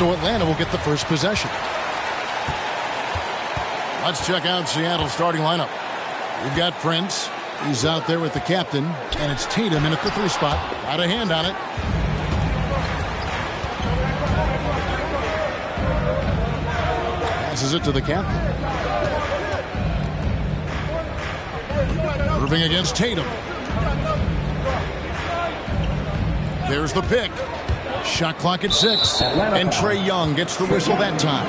So Atlanta will get the first possession. Let's check out Seattle's starting lineup. We've got Prince. He's out there with the captain. And it's Tatum in at the 3 spot. Got a hand on it. Passes it to the captain. Irving against Tatum. There's the pick. Shot clock at 6. And Trae Young gets the whistle that time.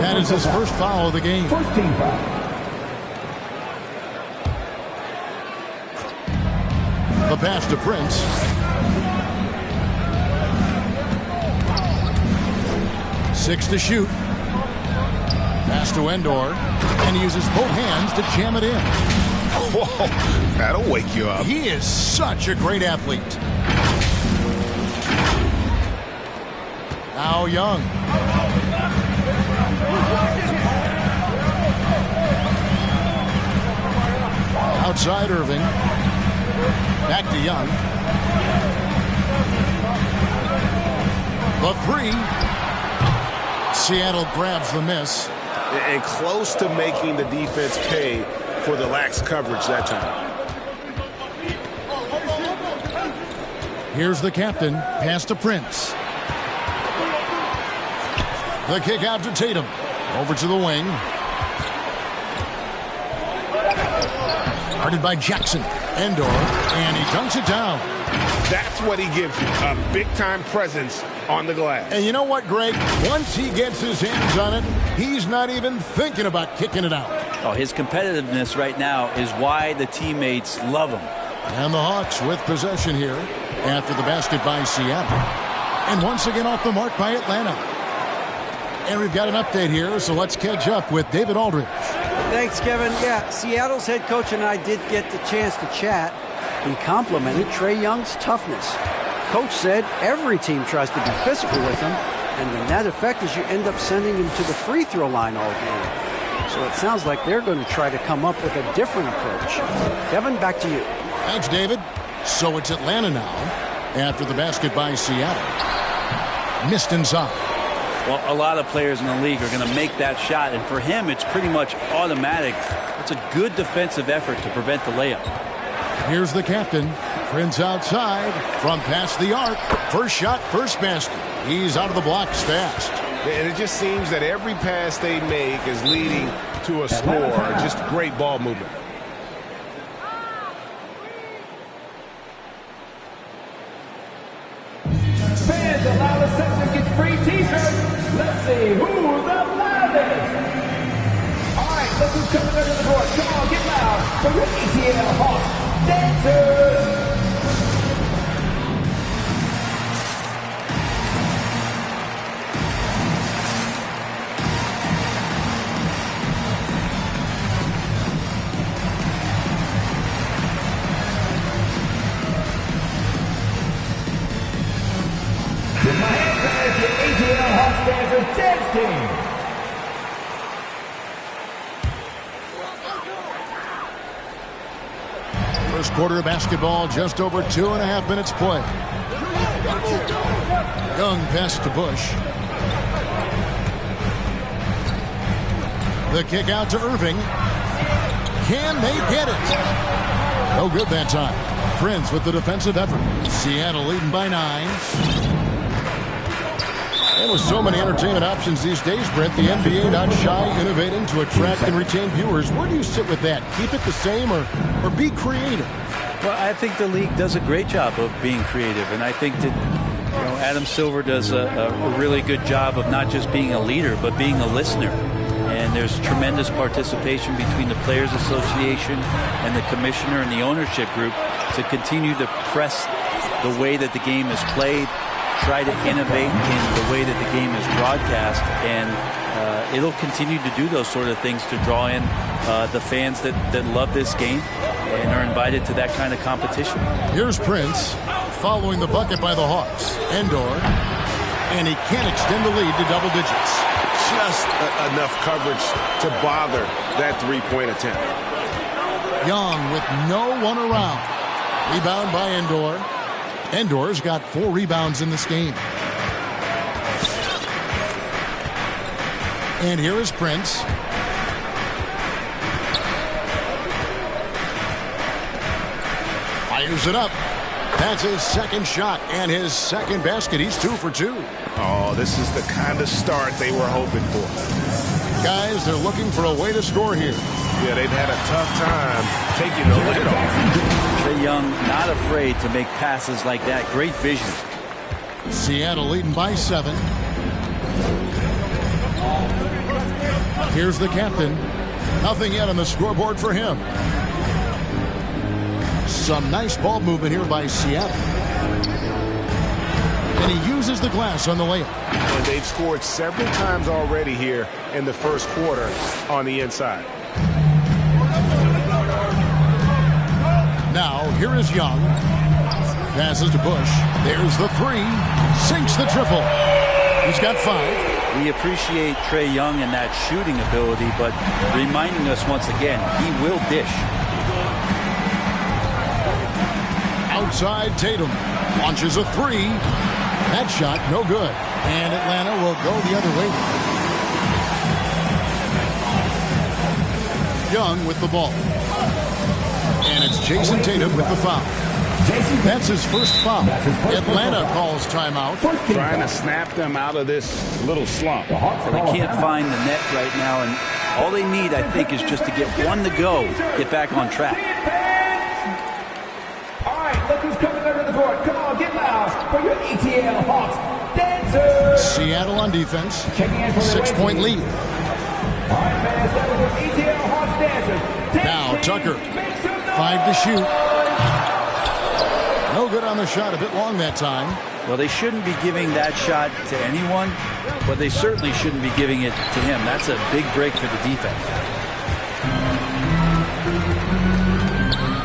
That is his first foul of the game. First team foul. The pass to Prince. Six to shoot. Pass to Endor. And he uses both hands to jam it in. Whoa, that'll wake you up. He is such a great athlete. Now Young. Outside Irving. Back to Young. The 3. Seattle grabs the miss. And close to making the defense pay for the lax coverage that time. Here's the captain. Pass to Prince. The kick out to Tatum. Over to the wing. Guarded by Jackson. Endor. And he dunks it down. That's what he gives you. A big-time presence on the glass. And you know what, Greg? Once he gets his hands on it, he's not even thinking about kicking it out. Oh, his competitiveness right now is why the teammates love him. And the Hawks with possession here after the basket by Seattle. And once again off the mark by Atlanta. And we've got an update here, so let's catch up with David Aldridge. Thanks, Kevin. Yeah, Seattle's head coach and I did get the chance to chat. He complimented Trae Young's toughness. Coach said every team tries to be physical with him, and the net effect is you end up sending him to the free throw line all game. So it sounds like they're going to try to come up with a different approach. Kevin, back to you. Thanks, David. So it's Atlanta now after the basket by Seattle. Missed inside. Well, a lot of players in the league are going to make that shot, and for him, it's pretty much automatic. It's a good defensive effort to prevent the layup. Here's the captain. Prince outside from past the arc. First shot, first basket. He's out of the blocks fast. And it just seems that every pass they make is leading to a score. Just great ball movement. Fans, allow the section gets free t-shirts. Let's see who's the loudest. All right, look who's coming under the court. Come on, get loud for your ATL Hawks dancers. With my hands as your ATL Hawks dancers dance team. First quarter of basketball, just over 2.5 minutes play. Young pass to Bush. The kick out to Irving. Can they get it? No good that time. Prince with the defensive effort. Seattle leading by 9. And with so many entertainment options these days, Brent, the NBA not shy, innovating to attract and retain viewers. Where do you sit with that? Keep it the same or be creative? Well, I think the league does a great job of being creative, and I think that Adam Silver does a really good job of not just being a leader, but being a listener. And there's tremendous participation between the Players Association and the commissioner and the ownership group to continue to press the way that the game is played, try to innovate in the way that the game is broadcast, and it'll continue to do those sort of things to draw in the fans that love this game and are invited to that kind of competition. Here's Prince following the bucket by the Hawks. Endor, and he can't extend the lead to double digits. Just enough coverage to bother that three-point attempt. Young with no one around. Rebound by Endor. Endor's got 4 rebounds in this game. And here is Prince. Fires it up. That's his second shot and his second basket. He's 2 for 2. Oh, this is the kind of start they were hoping for. Guys, they're looking for a way to score here. Yeah, they've had a tough time taking the lid off. Trae Young not afraid to make passes like that. Great vision. Seattle leading by 7. Here's the captain. Nothing yet on the scoreboard for him. Some nice ball movement here by Seattle. And he uses the glass on the layup. And they've scored several times already here in the first quarter on the inside. Now, here is Young. Passes to Bush. There's the 3. Sinks the triple. He's got 5. We appreciate Trae Young and that shooting ability, but reminding us once again, he will dish. Outside Tatum. Launches a 3. That shot, no good. And Atlanta will go the other way. Young with the ball. And it's Jason Tatum with the foul. That's his first foul. Atlanta calls timeout. Trying to snap them out of this little slump. They can't find the net right now, and all they need, I think, is just to get one to go, get back on track. All right, look who's coming under the court. Come on, get loud for your ETL Hawks dancers. Seattle on defense. 6-point lead. All right, fans, that was your ETL Hawks dancers. Now Tucker. 5 to shoot. No good on the shot. A bit long that time. Well, they shouldn't be giving that shot to anyone, but they certainly shouldn't be giving it to him. That's a big break for the defense.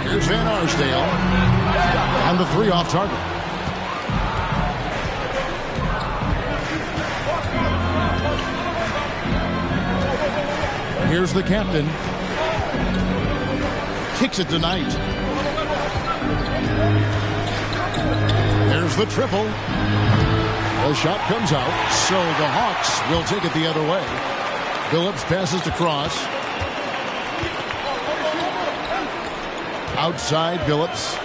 Here's Van Arsdale. And the 3 off target. Here's the captain. Kicks it to Knight. There's the triple. The shot comes out, so the Hawks will take it the other way. Phillips passes to Cross. Outside Phillips.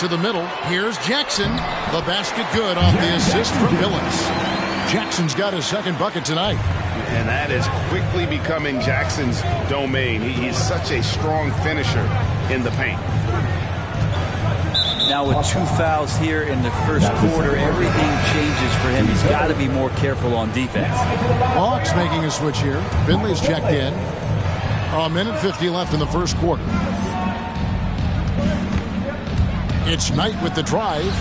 To the middle. Here's Jackson. The basket good off the assist from Phillips. Jackson's got his second bucket tonight. And that is quickly becoming Jackson's domain. He's such a strong finisher in the paint. Now with 2 fouls here in the first quarter, everything changes for him. He's got to be more careful on defense. Hawks making a switch here. Finley's checked in. A minute 50 left in the first quarter. It's Knight with the drive.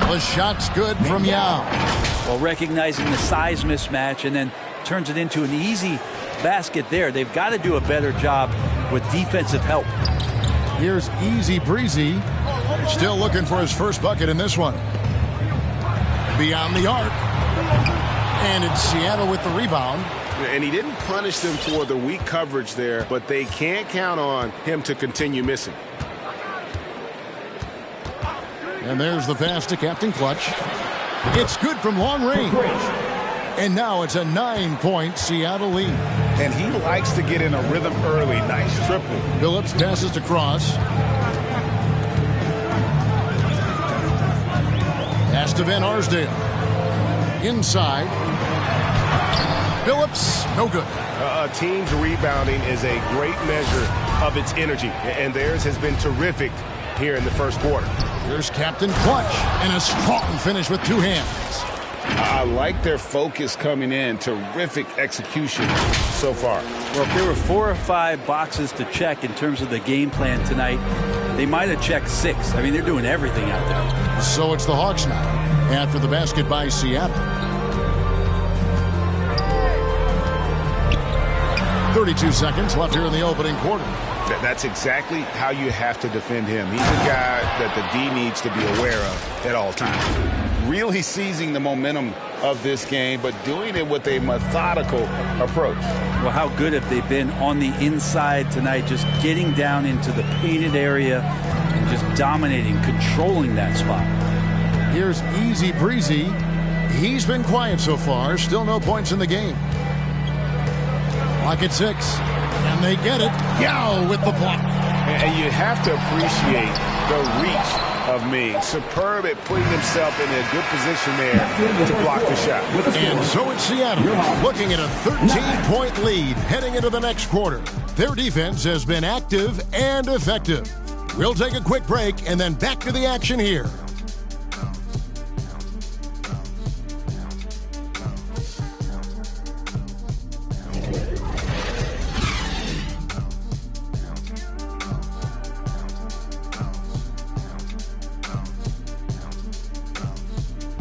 The shot's good from Yao. Well, recognizing the size mismatch and then turns it into an easy basket there. They've got to do a better job with defensive help. Here's Easy Breezy. Still looking for his first bucket in this one. Beyond the arc. And it's Seattle with the rebound. And he didn't punish them for the weak coverage there, but they can't count on him to continue missing. And there's the pass to Captain Clutch. It's good from long range. And now it's a 9-point Seattle lead. And he likes to get in a rhythm early. Nice triple. Phillips passes to Cross. Pass to Van Arsdale. Inside. Phillips, no good. A team's rebounding is a great measure of its energy, and theirs has been terrific here in the first quarter. Here's Captain Clutch, and a strong finish with 2 hands. I like their focus coming in. Terrific execution so far. Well, if there were 4 or 5 boxes to check in terms of the game plan tonight, they might have checked 6. I mean, they're doing everything out there. So it's the Hawks now, after the basket by Seattle. 32 seconds left here in the opening quarter. That's exactly how you have to defend him. He's a guy that the D needs to be aware of at all times. Really seizing the momentum of this game, but doing it with a methodical approach. Well, how good have they been on the inside tonight, just getting down into the painted area and just dominating, controlling that spot. Here's Easy Breezy. He's been quiet so far. Still no points in the game. Clock at 6. And they get it. Yow with the block. And you have to appreciate the reach of Ming. Superb at putting himself in a good position there to block the shot. And so it's Seattle looking at a 13-point lead heading into the next quarter. Their defense has been active and effective. We'll take a quick break and then back to the action here.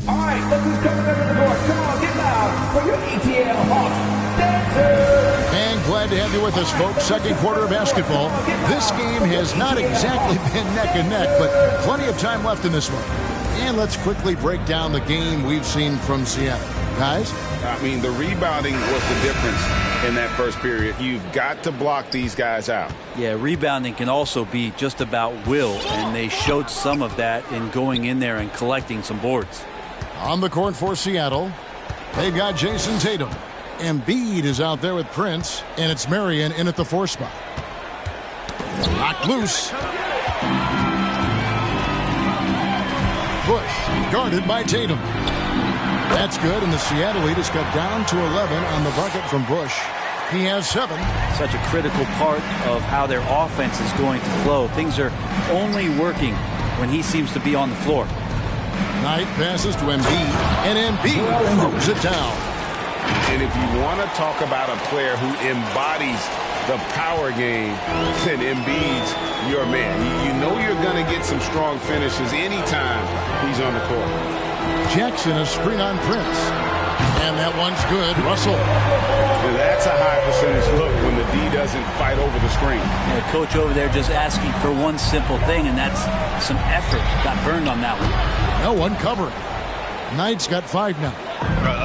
All right, look who's coming under the board. Come on, get loud for your ETL Hawks dancers. And glad to have you with us, folks. Second quarter of basketball. This game has not exactly been neck and neck, but plenty of time left in this one. And let's quickly break down the game we've seen from Seattle. Guys? I mean, the rebounding was the difference in that first period. You've got to block these guys out. Yeah, rebounding can also be just about will, and they showed some of that in going in there and collecting some boards. On the court for Seattle, they've got Jason Tatum. Embiid is out there with Prince, and it's Marion in at the 4 spot. Knocked loose. Bush guarded by Tatum. That's good, and the Seattle lead is cut down to 11 on the bucket from Bush. He has 7. Such a critical part of how their offense is going to flow. Things are only working when he seems to be on the floor. Knight passes to Embiid, and Embiid throws it down. And if you want to talk about a player who embodies the power game, then Embiid's your man. You know you're going to get some strong finishes anytime he's on the court. Jackson a screen on Prince. And that one's good. Russell. That's a high percentage look when the D doesn't fight over the screen. The coach over there just asking for one simple thing, and that's some effort. Got burned on that one. No one covering. Knight's got 5 now.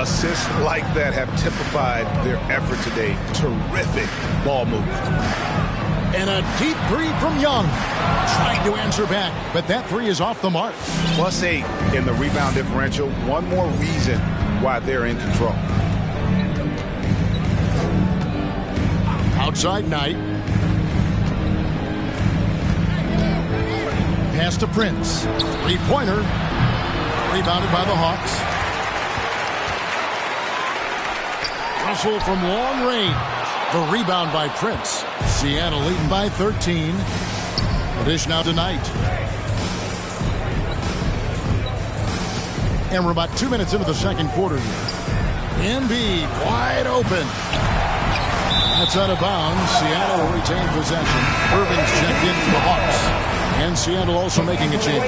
Assists like that have typified their effort today. Terrific ball movement. And a deep 3 from Young. Trying to answer back, but that 3 is off the mark. +8 in the rebound differential. One more reason why they're in control. Outside Knight. Pass to Prince. 3-pointer. Rebounded by the Hawks. Russell from long range. The rebound by Prince. Seattle leading by 13. The dish now to Knight. And we're about 2 minutes into the second quarter here. Embiid wide open. That's out of bounds. Seattle will retain possession. Irving's checked in for the Hawks. And Seattle also making a change.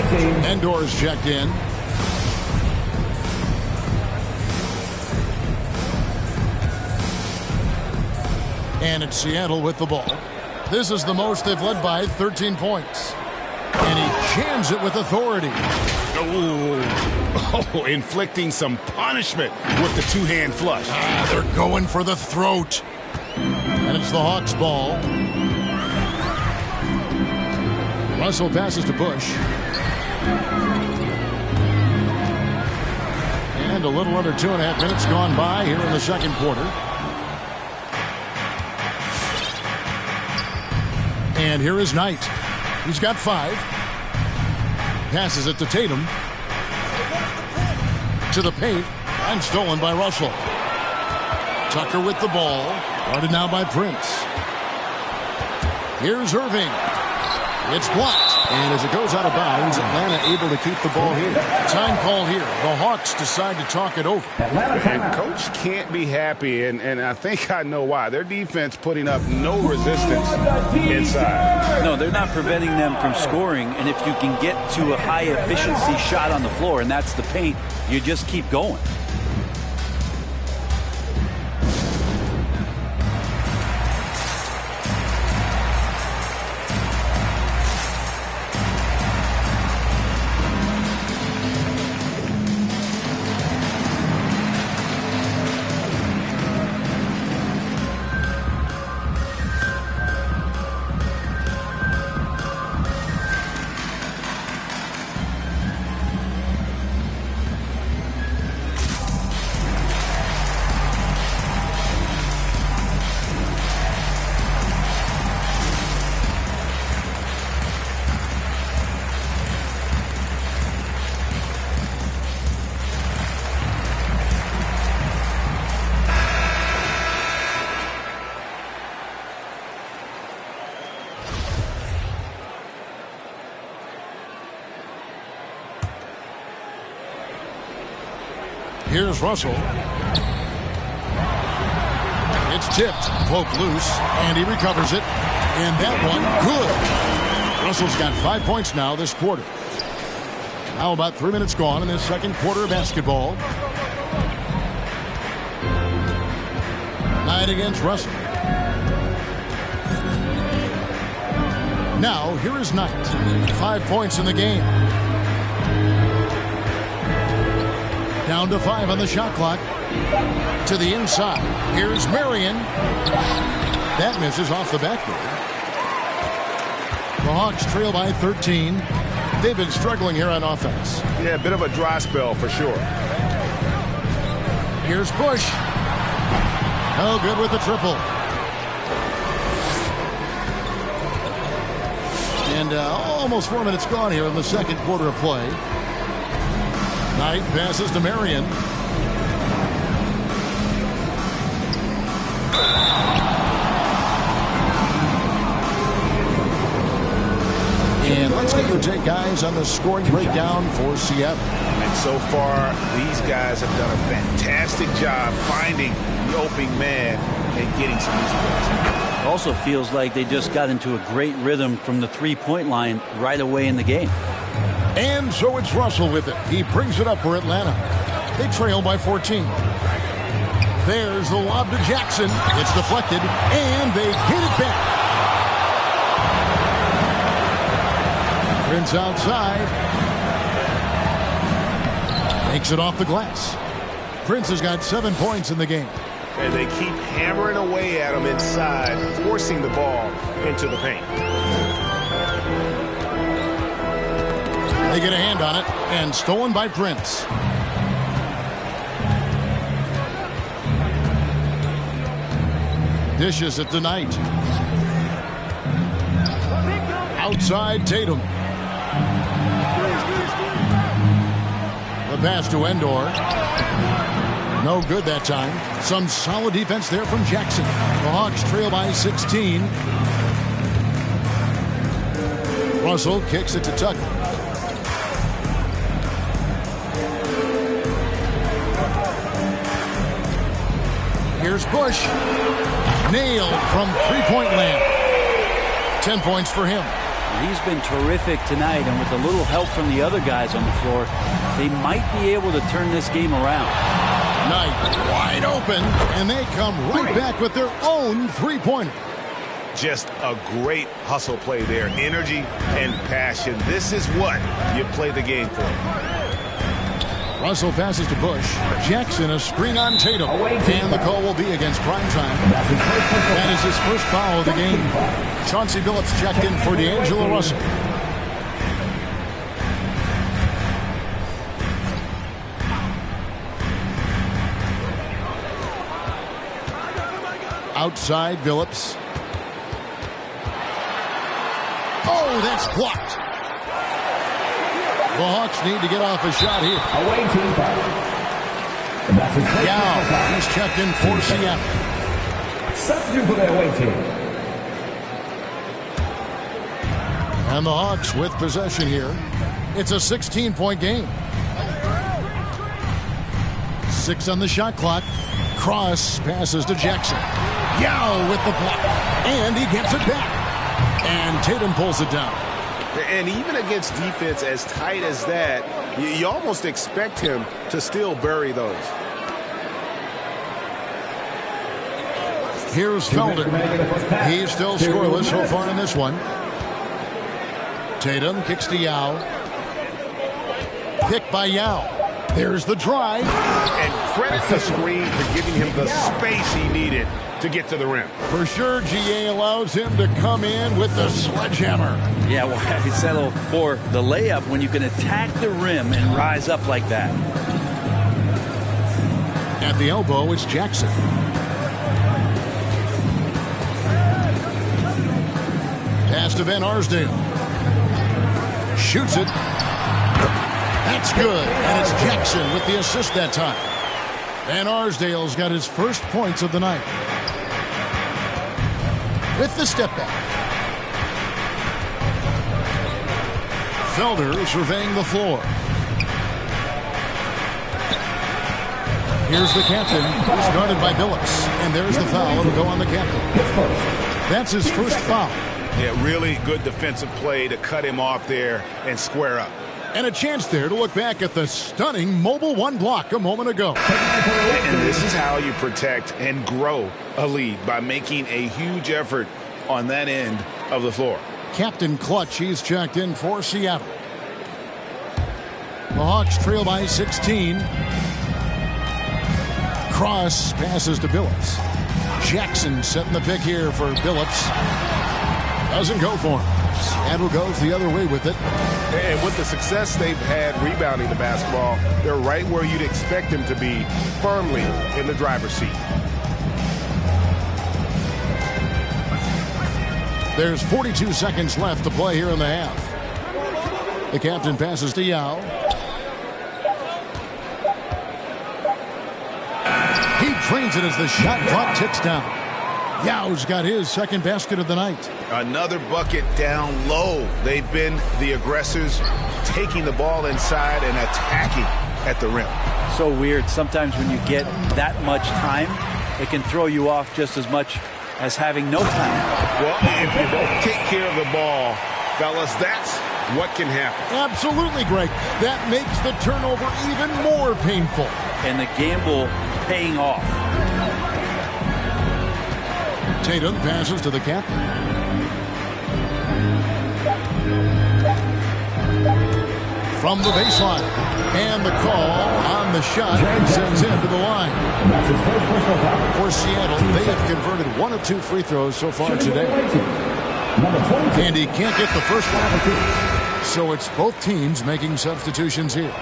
Endor's checked in. And it's Seattle with the ball. This is the most they've led by, 13 points. And he jams it with authority. Oh, inflicting some punishment with the two-hand flush. They're going for the throat. And it's the Hawks' ball. Russell passes to Bush. And a little under 2.5 minutes gone by here in the second quarter. And here is Knight. He's got 5. Passes it to Tatum. To the paint. And stolen by Russell. Tucker with the ball. Guarded now by Prince. Here's Irving. It's blocked. And as it goes out of bounds, Atlanta able to keep the ball here. Time call here. The Hawks decide to talk it over. And coach can't be happy, and I think I know why. Their defense putting up no resistance inside. No, they're not preventing them from scoring, and if you can get to a high-efficiency shot on the floor, and that's the paint, you just keep going. Here's Russell. It's tipped, poked loose, and he recovers it. And that one, good. Russell's got 5 points now this quarter. Now about 3 minutes gone in this second quarter of basketball. Knight against Russell. Now, here is Knight. 5 points in the game. Down to 5 on the shot clock. To the inside. Here's Marion. That misses off the backboard. The Hawks trail by 13. They've been struggling here on offense. Yeah, a bit of a dry spell for sure. Here's Bush. No good with the triple. And almost 4 minutes gone here in the second quarter of play. Knight passes to Marion. And let's get your take, guys, on the scoring breakdown for Seattle. And so far, these guys have done a fantastic job finding the opening man and getting some easy points. Also feels like they just got into a great rhythm from the three-point line right away in the game. And so it's Russell with it. He brings it up for Atlanta. They trail by 14. There's the lob to Jackson. It's deflected, and they get it back. Prince outside. Makes it off the glass. Prince has got 7 points in the game. And they keep hammering away at him inside, forcing the ball into the paint. They get a hand on it, and stolen by Prince. Dishes it to Knight. Outside Tatum. The pass to Endor. No good that time. Some solid defense there from Jackson. The Hawks trail by 16. Russell kicks it to Tucker. Here's Bush. Nailed from three-point land. 10 points for him. He's been terrific tonight, and with a little help from the other guys on the floor, they might be able to turn this game around. Knight wide open, and they come right back with their own three-pointer. Just a great hustle play there. Energy and passion. This is what you play the game for. Russell passes to Bush. Jackson, a screen on Tatum. And the call will be against primetime. That is his first foul of the game. Chauncey Billups checked in for D'Angelo Russell. Outside Billups. Oh, that's blocked. The Hawks need to get off a shot here. Away team foul. Yao, he's checked in for Seattle. Substitute for the away team. And the Hawks with possession here. It's a 16-point game. 6 on the shot clock. Cross passes to Jackson. Yao with the block. And he gets it back. And Tatum pulls it down. And even against defense as tight as that, you almost expect him to still bury those. Here's Felder. He's still scoreless so far in this one. Tatum kicks to Yao. Picked by Yao. There's the drive. And credit the screen for giving him the space he needed to get to the rim. For sure, GA allows him to come in with the sledgehammer. Yeah, well, I settle for the layup when you can attack the rim and rise up like that. At the elbow, it's Jackson. Pass to Van Arsdale. Shoots it. That's good. And it's Jackson with the assist that time. Van Arsdale's got his first points of the night. With the step back. Felder surveying the floor. Here's the captain, who's guarded by Billups. And there's the foul. It'll go on the captain. That's his first foul. Yeah, really good defensive play to cut him off there and square up. And a chance there to look back at the stunning Mobile One block a moment ago. And this is how you protect and grow a lead, by making a huge effort on that end of the floor. Captain Clutch, he's checked in for Seattle. The Hawks trail by 16. Cross passes to Billups. Jackson setting the pick here for Billups. Doesn't go for him. Seattle goes the other way with it. And with the success they've had rebounding the basketball, they're right where you'd expect them to be, firmly in the driver's seat. There's 42 seconds left to play here in the half. The captain passes to Yao. He trains it as the shot clock ticks down. Yao's got his second basket of the night. Another bucket down low. They've been the aggressors, taking the ball inside and attacking at the rim. So weird. Sometimes when you get that much time, it can throw you off just as much as having no time. Well, if you don't take care of the ball, fellas, that's what can happen. Absolutely, Greg. That makes the turnover even more painful. And the gamble paying off. Tatum passes to the captain. From the baseline. And the call on the shot sends him to the line. For Seattle, they have converted 1 of 2 free throws so far today. And he can't get the first one. So it's both teams making substitutions here.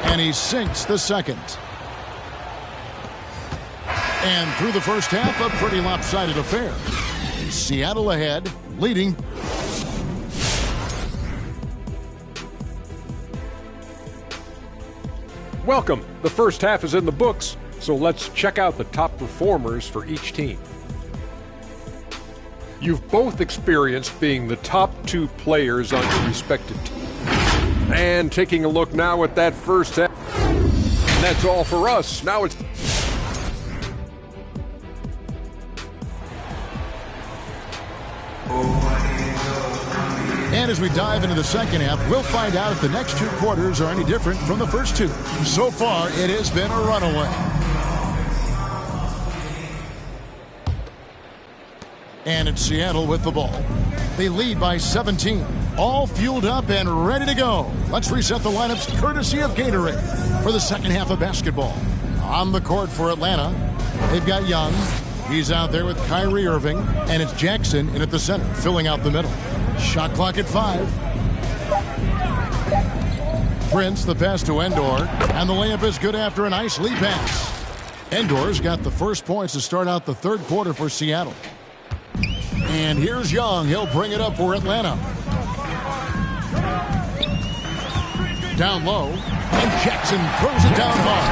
And he sinks the second. And through the first half, a pretty lopsided affair. Seattle ahead, leading. Welcome. The first half is in the books, so let's check out the top performers for each team. You've both experienced being the top 2 players on your respective teams. And taking a look now at that first half. And that's all for us. Now it's... And as we dive into the second half, we'll find out if the next 2 quarters are any different from the first 2. So far, it has been a runaway. And it's Seattle with the ball. They lead by 17. All fueled up and ready to go. Let's reset the lineups courtesy of Gatorade for the second half of basketball. On the court for Atlanta, they've got Young. He's out there with Kyrie Irving. And it's Jackson in at the center, filling out the middle. Shot clock at 5. Prince, the pass to Endor. And the layup is good after a nice lead pass. Endor's got the first points to start out the third quarter for Seattle. And here's Young. He'll bring it up for Atlanta. Down low. And Jackson throws it down hard.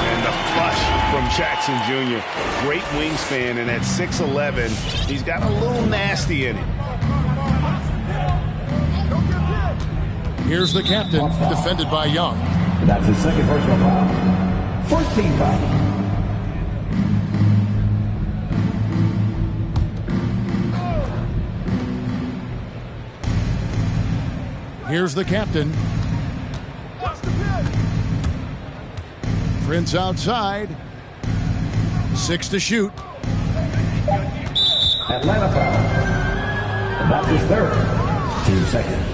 And the flush from Jackson Jr. Great wingspan, and at 6'11", he's got a little nasty in it. Here's the captain, defended by Young. That's his second personal foul. First team foul. Here's the captain. Prince outside. 6 to shoot. Atlanta foul. That's his third. Team second.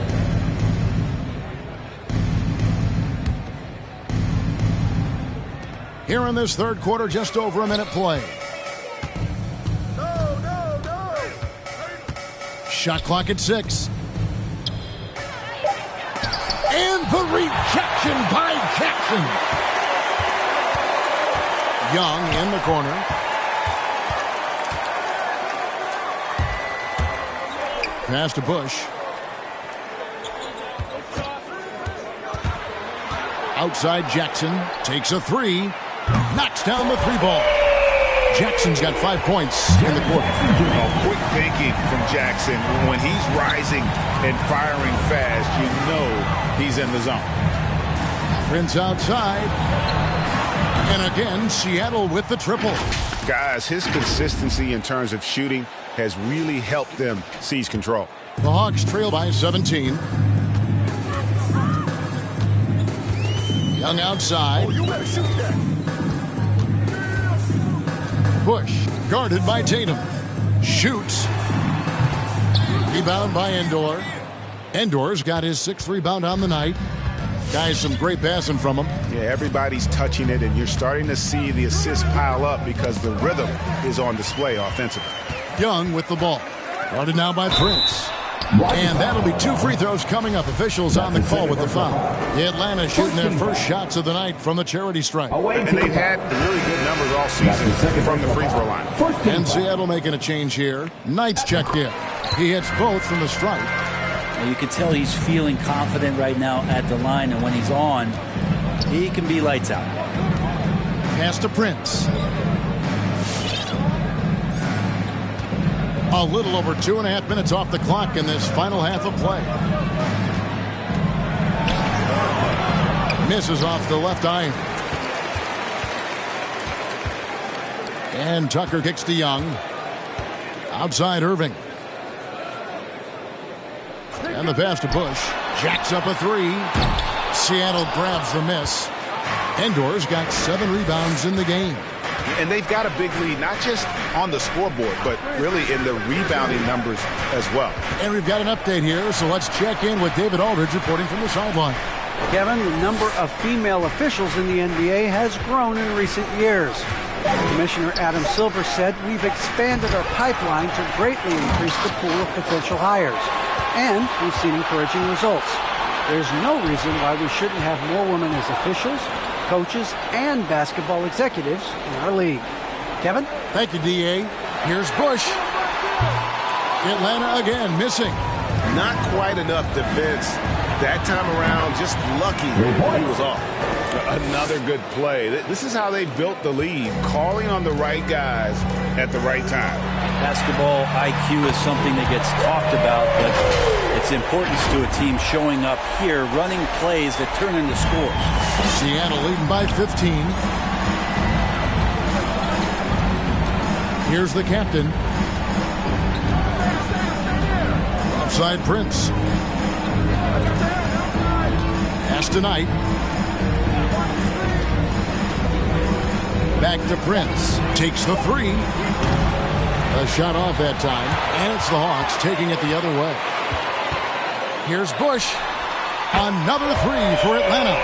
Here in this third quarter, just over a minute play. Shot clock at 6. And the rejection by Jackson. Young in the corner. Pass to Bush. Outside Jackson. Takes a 3. Knocks down the 3 ball. Jackson's got 5 points in the quarter. Quick thinking from Jackson. When he's rising and firing fast, you know he's in the zone. Prince outside. And again, Seattle with the triple. Guys, his consistency in terms of shooting has really helped them seize control. The Hawks trail by 17. Young outside. You better shoot that. Bush guarded by Tatum. Shoots. Rebound by Endor. Endor's got his 6th rebound on the night. Guys, some great passing from him. Yeah, everybody's touching it, and you're starting to see the assists pile up because the rhythm is on display offensively. Young with the ball. Guarded now by Prince. And that'll be 2 free throws coming up. Officials on the call with the foul. Atlanta shooting their first shots of the night from the charity stripe. And they've had really good numbers all season from the free throw line. And Seattle making a change here. Knight's checked in. He hits both from the stripe. You can tell he's feeling confident right now at the line, and when he's on, he can be lights out. Pass to Prince. A little over 2.5 minutes off the clock in this final half of play. Misses off the left iron. And Tucker kicks to Young. Outside Irving. And the pass to Bush. Jacks up a 3. Seattle grabs the miss. Endor's got 7 rebounds in the game. And they've got a big lead, not just on the scoreboard, but really in the rebounding numbers as well. And we've got an update here, so let's check in with David Aldridge reporting from the sideline. Kevin, the number of female officials in the NBA has grown in recent years. Commissioner Adam Silver said, "We've expanded our pipeline to greatly increase the pool of potential hires, and we've seen encouraging results. There's no reason why we shouldn't have more women as officials, coaches, and basketball executives in our league." Kevin? Thank you, D.A. Here's Bush. Atlanta again missing. Not quite enough defense that time around. Just lucky he was off. Another good play. This is how they built the lead, calling on the right guys at the right time. Basketball IQ is something that gets talked about, but its importance to a team showing up here, running plays that turn into scores. Seattle leading by 15. Here's the captain. Outside Prince. Pass to Knight. Back to Prince. Takes the 3. A shot off that time. And it's the Hawks taking it the other way. Here's Bush. Another 3 for Atlanta.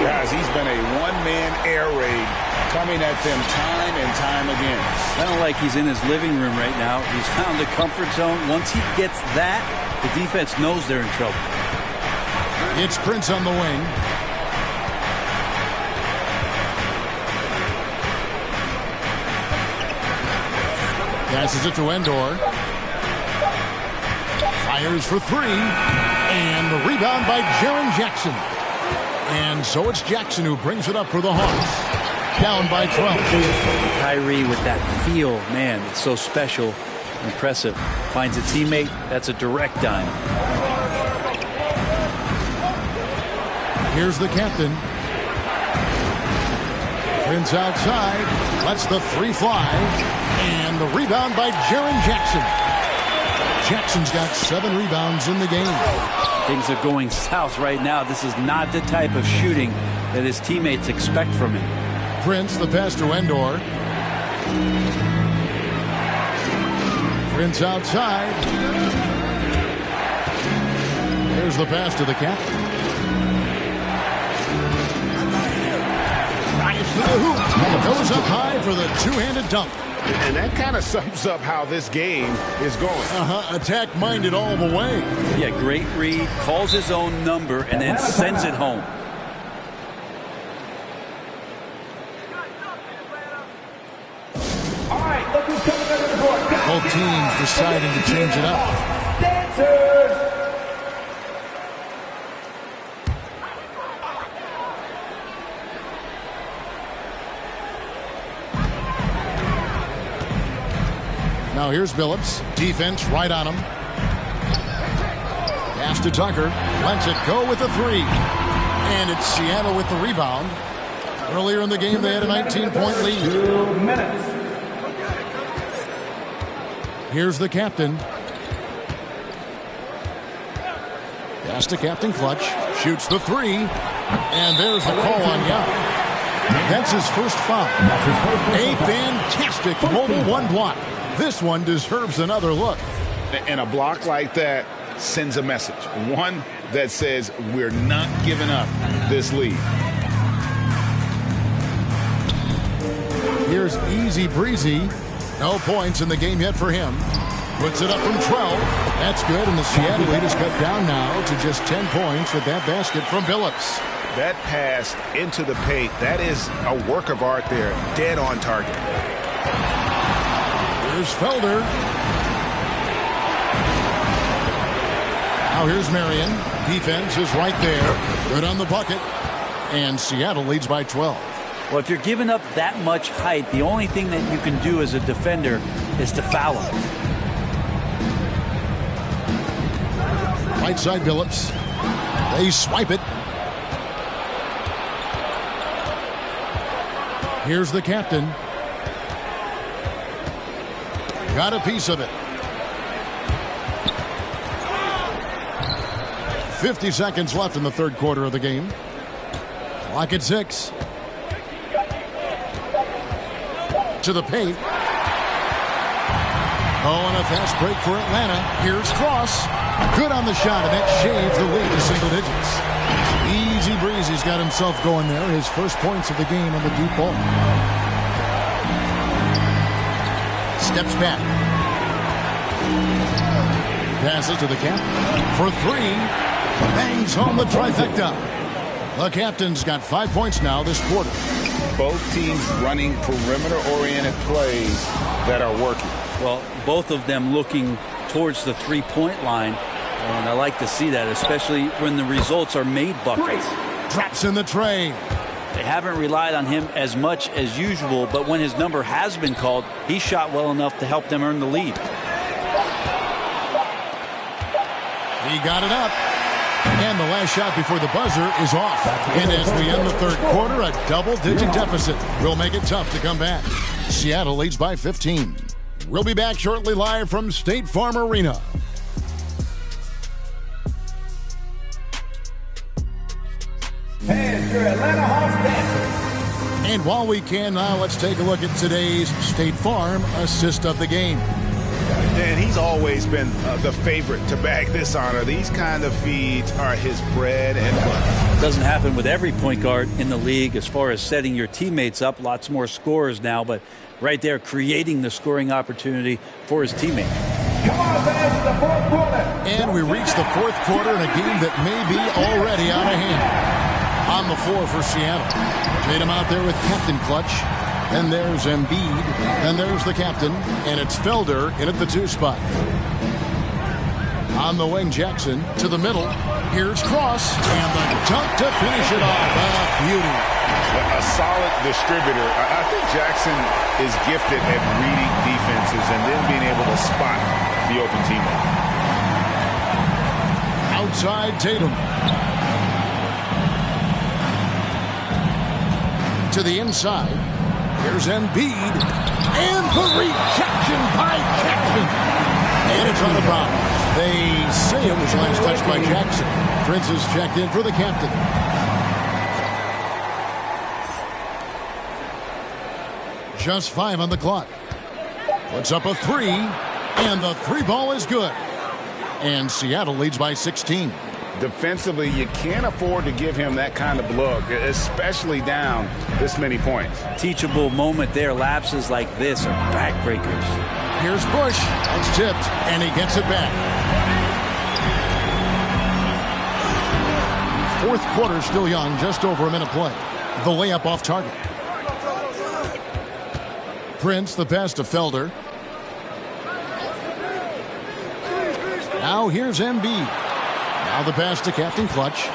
Guys, he's been a one-man air raid coming at them time and time again. Kind of like he's in his living room right now. He's found a comfort zone. Once he gets that, the defense knows they're in trouble. It's Prince on the wing. Passes it to Endor. Fires for 3. And the rebound by Jaren Jackson. And so it's Jackson who brings it up for the Hawks. Down by 12. Kyrie with that feel, man, it's so special, impressive. Finds a teammate, that's a direct dime. Here's the captain. Prince outside. Lets the 3 fly. And the rebound by Jaren Jackson. Jackson's got 7 rebounds in the game. Things are going south right now. This is not the type of shooting that his teammates expect from him. Prince, the pass to Endor. Prince outside. There's the pass to the captain. Drives to the hoop. Goes up high for the two-handed dunk. And that kind of sums up how this game is going. Attack-minded all the way. Yeah, great read, calls his own number, and then sends it home. All right, look who's coming under the board. Both teams deciding to change it up. Dancers. Now here's Billups. Defense right on him. Pass to Tucker. Lets it go with the 3. And it's Seattle with the rebound. Earlier in the game, they had a 19-point lead. 2 minutes. Here's the captain. Pass to Captain Clutch. Shoots the three. And there's the call on Young. That's his first foul. A fantastic mobile one block. This one deserves another look. And a block like that sends a message. One that says we're not giving up this lead. Here's Easy Breezy. No points in the game yet for him. Puts it up from 12. That's good, and the Seattle lead is cut down now to just 10 points with that basket from Billups. That pass into the paint, that is a work of art there. Dead on target. Here's Felder. Now here's Marion. Defense is right there. Good on the bucket. And Seattle leads by 12. Well, if you're giving up that much height, the only thing that you can do as a defender is to foul him. Right side Billups. They swipe it. Here's the captain. Got a piece of it. 50 seconds left in the third quarter of the game. Clock at 6. To the paint. Oh, and a fast break for Atlanta. Here's Cross. Good on the shot, and that shaves the lead to single digits. Easy Breezy's got himself going there. His first points of the game on the deep ball. Steps back. Passes to the captain. For three. Bangs home the trifecta. The captain's got 5 points now this quarter. Both teams running perimeter-oriented plays that are working. Well, both of them looking towards the three-point line, and I like to see that, especially when the results are made buckets. Drops in the tray. They haven't relied on him as much as usual, but when his number has been called, he shot well enough to help them earn the lead. He got it up. And the last shot before the buzzer is off. And as we end the third quarter, a double-digit deficit will make it tough to come back. Seattle leads by 15. We'll be back shortly live from State Farm Arena. And your Atlanta Hawks dancers. And while we can now, let's take a look at today's State Farm assist of the game. Dan, he's always been the favorite to bag this honor. These kind of feeds are his bread and butter. Doesn't happen with every point guard in the league as far as setting your teammates up. Lots more scorers now, but right there creating the scoring opportunity for his teammate. Come on, fans, to the fourth quarter. And we reach the fourth quarter in a game that may be already out of hand. On the floor for Seattle. Tatum out there with Captain Clutch. Then there's Embiid. Then there's the captain. And it's Felder in at the 2 spot. On the wing, Jackson to the middle. Here's Cross. And the dunk to finish it off. Beauty. A solid distributor. I think Jackson is gifted at reading defenses and then being able to spot the open teammate. Outside Tatum. To the inside. Here's Embiid. And the rejection by Jackson. And it's out of bounds. They say it was last touched by Jackson. Prince is checked in for the captain. Just 5 on the clock. Puts up a 3. And the 3 ball is good. And Seattle leads by 16. Defensively, you can't afford to give him that kind of look, especially down this many points. Teachable moment there. Lapses like this are backbreakers. Here's Bush. That's tipped, and he gets it back. Fourth quarter still young, just over a minute play. The layup off target. Prince, the pass to Felder. Now here's Embiid. Now the pass to Captain Clutch.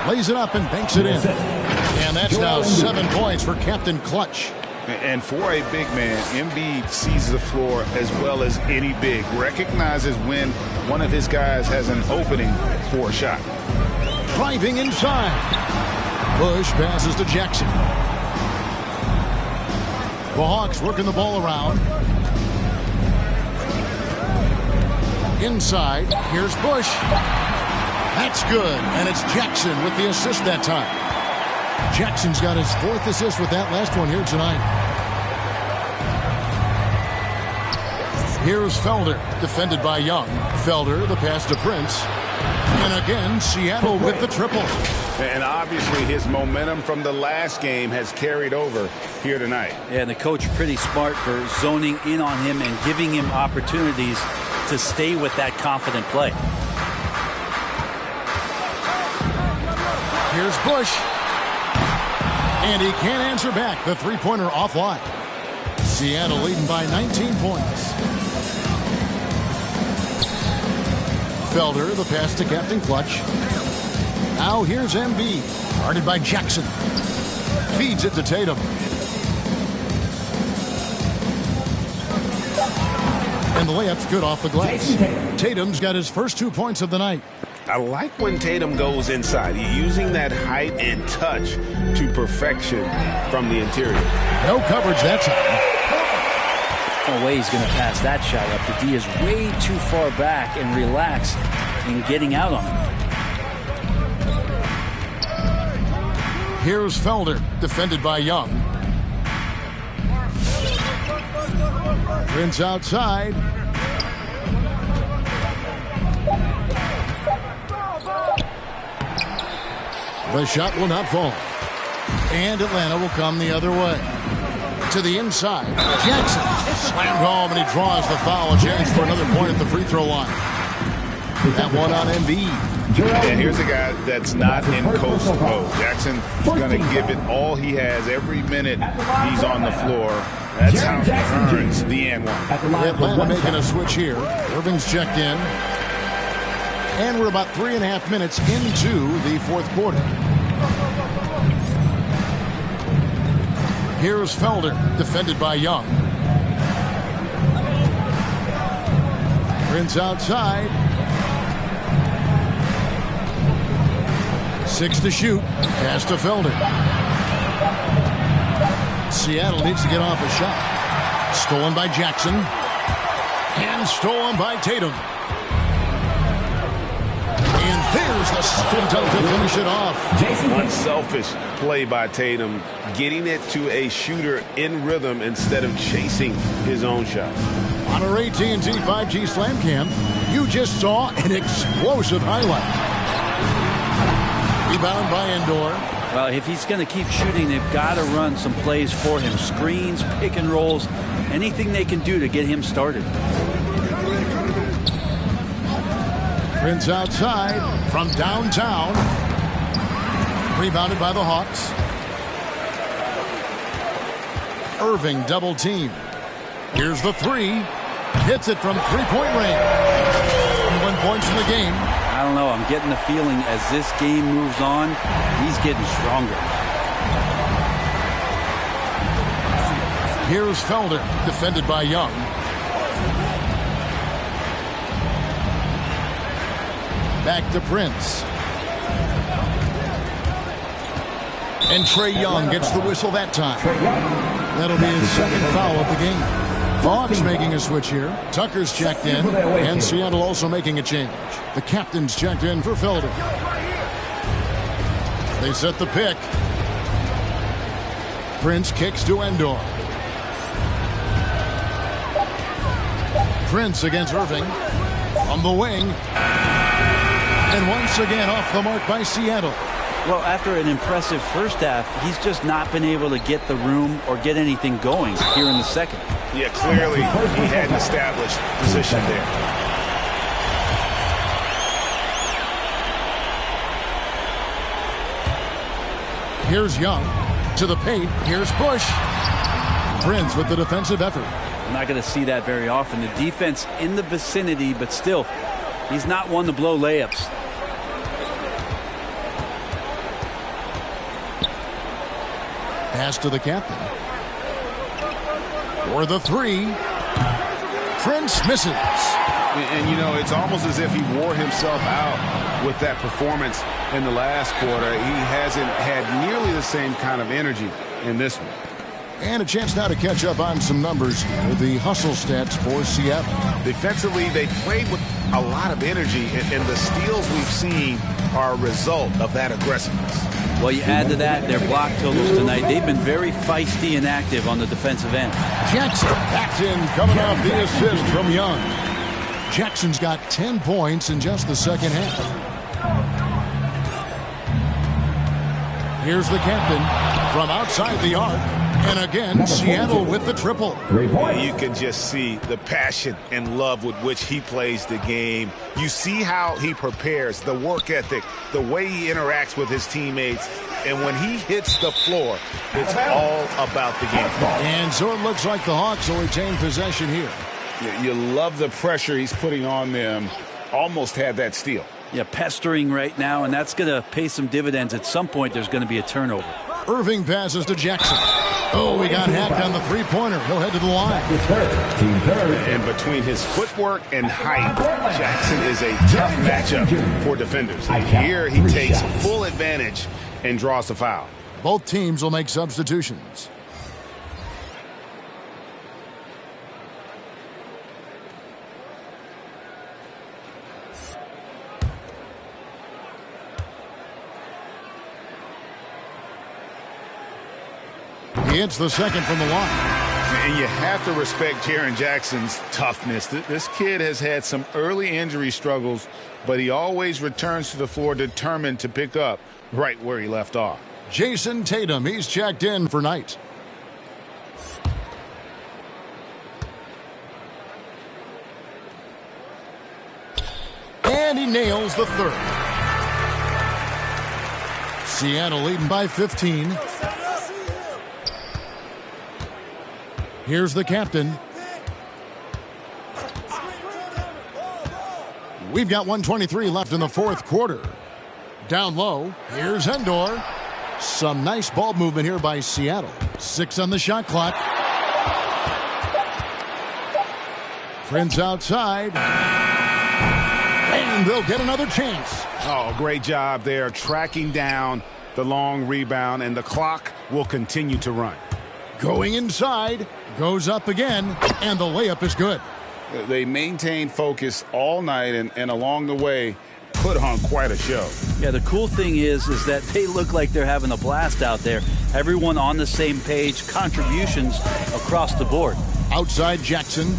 Lays it up and banks it in. And that's now 7 points for Captain Clutch. And for a big man, Embiid sees the floor as well as any big. Recognizes when one of his guys has an opening for a shot. Driving inside. Bush passes to Jackson. The Hawks working the ball around. Inside, here's Bush. That's good, and it's Jackson with the assist that time. Jackson's got his 4th assist with that last one here tonight. Here's Felder, defended by Young. Felder, the pass to Prince. And again, Seattle with the triple. And obviously his momentum from the last game has carried over here tonight. Yeah, and the coach pretty smart for zoning in on him and giving him opportunities to stay with that confident play. Here's Bush. And he can't answer back. The three-pointer offline. Seattle leading by 19 points. Felder, the pass to Captain Clutch. Now here's MB, guarded by Jackson. Feeds it to Tatum. And the layup's good off the glass. Tatum's got his first 2 points of the night. I like when Tatum goes inside. He's using that height and touch to perfection from the interior. No coverage that time. No way he's going to pass that shot up. The D is way too far back and relaxed in getting out on him. Here's Felder, defended by Young. Prince outside. The shot will not fall. And Atlanta will come the other way. To the inside. Jackson slammed home, and he draws the foul. A chance for another point at the free throw line. That one on Embiid. Yeah, here's a guy that's not in coast mode. Jackson is going to give it all he has every minute he's on the floor. That's how he earns the and one. Atlanta making a switch here. Irving's checked in. And we're about 3.5 minutes into the fourth quarter. Here's Felder, defended by Young. Prince outside. 6 to shoot. Pass to Felder. Seattle needs to get off a shot. Stolen by Jackson. And stolen by Tatum. And there's the spin dunk to finish it off. Unselfish play by Tatum, getting it to a shooter in rhythm instead of chasing his own shot. On our AT&T 5G Slam Cam, you just saw an explosive highlight. Rebound by Endor. Well, if he's going to keep shooting, they've got to run some plays for him. Screens, pick and rolls, anything they can do to get him started. Prince outside from downtown. Rebounded by the Hawks. Irving double team. Here's the three. Hits it from three-point range. 1 point in the game. I don't know. I'm getting the feeling as this game moves on, he's getting stronger. Here's Felder, defended by Young. Back to Prince. And Trae Young gets the whistle that time. That'll be his second foul of the game. Hawks making a switch here. Tucker's checked in. And Seattle also making a change. The captain's checked in for Felder. They set the pick. Prince kicks to Endor. Prince against Irving. On the wing. And once again off the mark by Seattle. Well, after an impressive first half, he's just not been able to get the room or get anything going here in the second. Yeah, clearly he had an established position there. Here's Young to the paint. Here's Bush. Prince with the defensive effort. I'm not going to see that very often. The defense in the vicinity, but still, he's not one to blow layups. Pass to the captain. For the three. Prince misses. And, you know, it's almost as if he wore himself out with that performance in the last quarter. He hasn't had nearly the same kind of energy in this one. And a chance now to catch up on some numbers here. The hustle stats for Seattle. Defensively, they played with a lot of energy, and the steals we've seen are a result of that aggressiveness. Well, you add to that their block totals tonight. They've been very feisty and active on the defensive end. Jackson back in, coming off the assist from Young. Jackson's got 10 points in just the second half. Here's the captain from outside the arc. And again, Seattle with the triple. 3 points. You can just see the passion and love with which he plays the game. You see how he prepares, the work ethic, the way he interacts with his teammates. And when he hits the floor, it's all about the game. And so it looks like the Hawks will retain possession here. You love the pressure he's putting on them. Almost had that steal. Yeah, pestering right now, and that's going to pay some dividends. At some point, there's going to be a turnover. Irving passes to Jackson. Oh, he got hacked on the three-pointer. He'll head to the line. Team third. And between his footwork and height, Jackson is a tough matchup for defenders. Here he takes full advantage and draws the foul. Both teams will make substitutions. He hits the second from the line. And you have to respect Jaren Jackson's toughness. This kid has had some early injury struggles, but he always returns to the floor determined to pick up right where he left off. Jason Tatum, he's checked in for night. And he nails the third. Seattle leading by 15. Here's the captain. We've got 1:23 left in the fourth quarter. Down low, here's Endor. Some nice ball movement here by Seattle. 6 on the shot clock. Prince outside. And they'll get another chance. Oh, great job there tracking down the long rebound, and the clock will continue to run. Going inside, goes up again, and the layup is good. They maintain focus all night and along the way put on quite a show. Yeah, the cool thing is that they look like they're having a blast out there. Everyone on the same page, contributions across the board. Outside Jackson.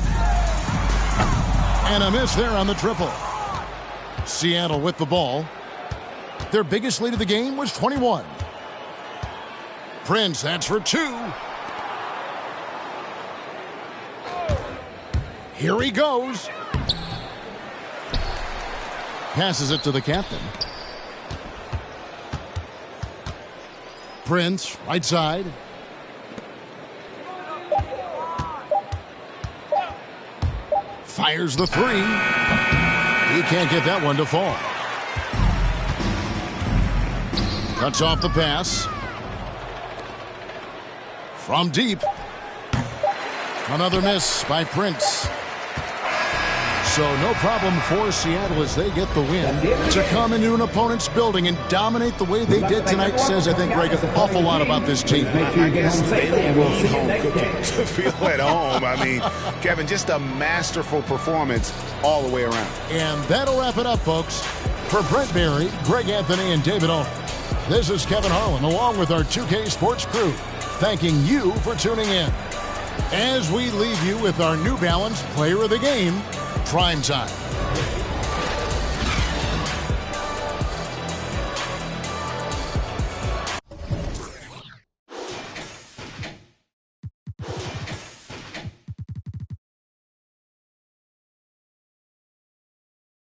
And a miss there on the triple. Seattle with the ball. Their biggest lead of the game was 21. Prince, that's for 2. Here he goes. Passes it to the captain. Prince, right side. Fires the three. He can't get that one to fall. Cuts off the pass. From deep. Another miss by Prince. So no problem for Seattle as they get the win. To come into an opponent's building and dominate the way they did tonight says, I think, Greg, an awful lot about this team. I guess they don't need home cooking to feel at home. I mean, Kevin, just a masterful performance all the way around. And that'll wrap it up, folks. For Brent Berry, Greg Anthony, and David Owen, this is Kevin Harlan along with our 2K Sports crew, thanking you for tuning in. As we leave you with our New Balance Player of the Game, Prime Time.